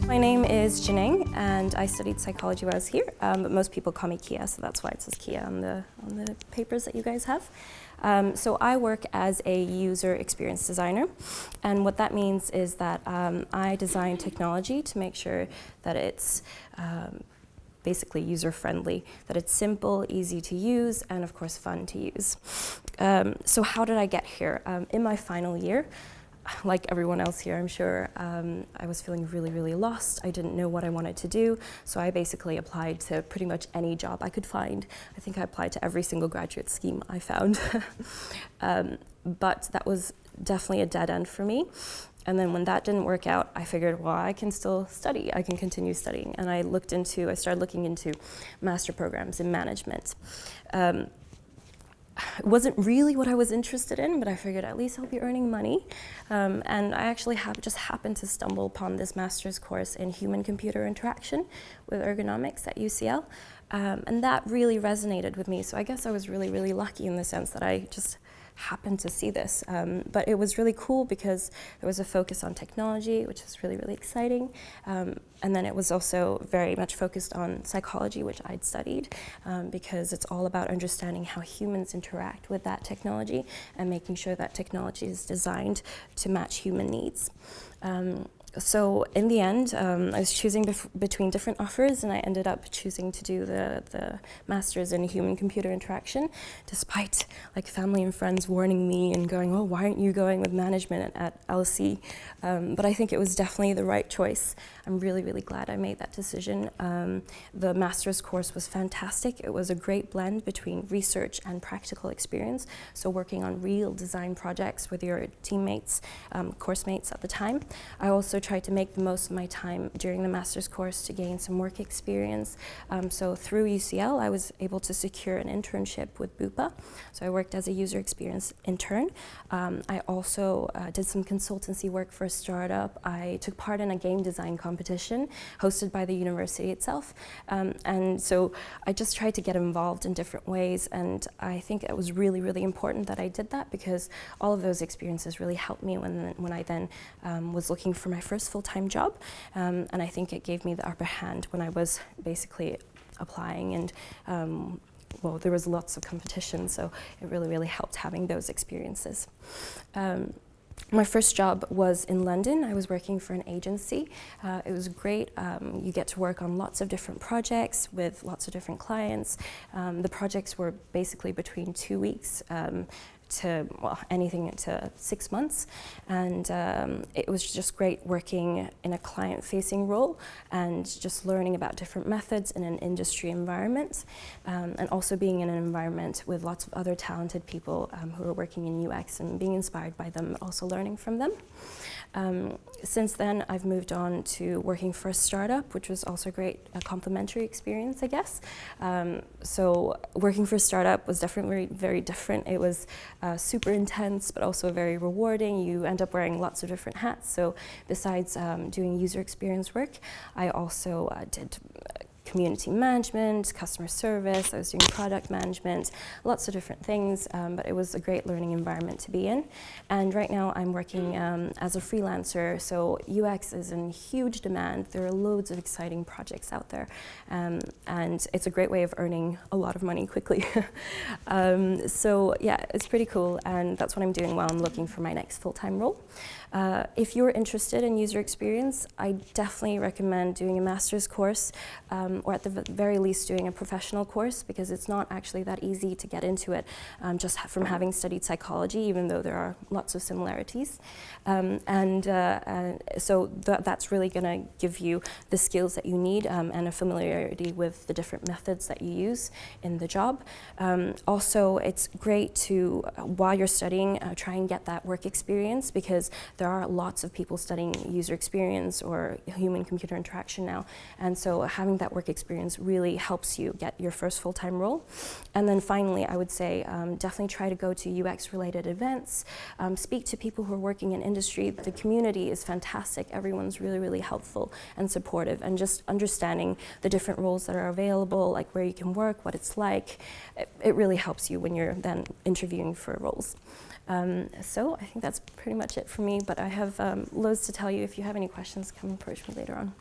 My name is Jining, and I studied psychology when I was here, but most people call me Kia, so that's why it says Kia on the papers that you guys have. So I work as a user experience designer, and what that means is that I design technology to make sure that it's basically user-friendly, that it's simple, easy to use, and of course fun to use. So how did I get here? In my final year, like everyone else here, I'm sure, I was feeling really lost. I didn't know what I wanted to do, so I basically applied to pretty much any job I could find. I think I applied to every single graduate scheme I found. But that was definitely a dead end for me. And then when that didn't work out, I figured, well, I can still study. I can continue studying. And I started looking into master programs in management. It wasn't really what I was interested in, but I figured at least I'll be earning money. And I actually just happened to stumble upon this master's course in human-computer interaction with ergonomics at UCL. And that really resonated with me. So I guess I was really lucky in the sense that I just happened to see this. But it was really cool because there was a focus on technology, which was really exciting. And then it was also very much focused on psychology, which I'd studied, because it's all about understanding how humans interact with that technology and making sure that technology is designed to match human needs. So in the end, I was choosing between different offers, and I ended up choosing to do the master's in human-computer interaction, despite like family and friends warning me and going, oh, why aren't you going with management at LC? But I think it was definitely the right choice. I'm really glad I made that decision. The master's course was fantastic. It was a great blend between research and practical experience, so working on real design projects with your teammates, course mates at the time. I also tried to make the most of my time during the master's course to gain some work experience. So through UCL, I was able to secure an internship with Bupa. So I worked as a user experience intern. I also did some consultancy work for a startup. I took part in a game design competition hosted by the university itself. And so I just tried to get involved in different ways. And I think it was really important that I did that, because all of those experiences really helped me when I then was looking for my first full-time job, and I think it gave me the upper hand when I was basically applying, and well, there was lots of competition, so it really helped having those experiences. My first job was in London. I was working for an agency. It was great. You get to work on lots of different projects with lots of different clients. The projects were basically between 2 weeks to anything to 6 months, and it was just great working in a client-facing role and just learning about different methods in an industry environment, and also being in an environment with lots of other talented people who are working in UX and being inspired by them, but also learning from them. Since then, I've moved on to working for a startup, which was also a complementary experience, I guess. So working for a startup was definitely very different. It was super intense, but also very rewarding. You end up wearing lots of different hats. So besides doing user experience work, I also did community management, customer service, I was doing product management, lots of different things, but it was a great learning environment to be in. And right now I'm working as a freelancer, so UX is in huge demand. There are loads of exciting projects out there, and it's a great way of earning a lot of money quickly. So yeah, it's pretty cool, and that's what I'm doing while I'm looking for my next full-time role. If you're interested in user experience, I definitely recommend doing a master's course, or at the very least doing a professional course, because it's not actually that easy to get into it just from having studied psychology, even though there are lots of similarities. So that's really going to give you the skills that you need and a familiarity with the different methods that you use in the job. Also, it's great to, while you're studying, try and get that work experience, because there are lots of people studying user experience or human-computer interaction now. And so having that work work experience really helps you get your first full-time role. And then finally, I would say definitely try to go to UX-related events, speak to people who are working in industry. The community is fantastic. Everyone's really, really helpful and supportive, and just understanding the different roles that are available, like where you can work, what it's like. It really helps you when you're then interviewing for roles. So I think that's pretty much it for me, but I have loads to tell you. If you have any questions, come approach me later on.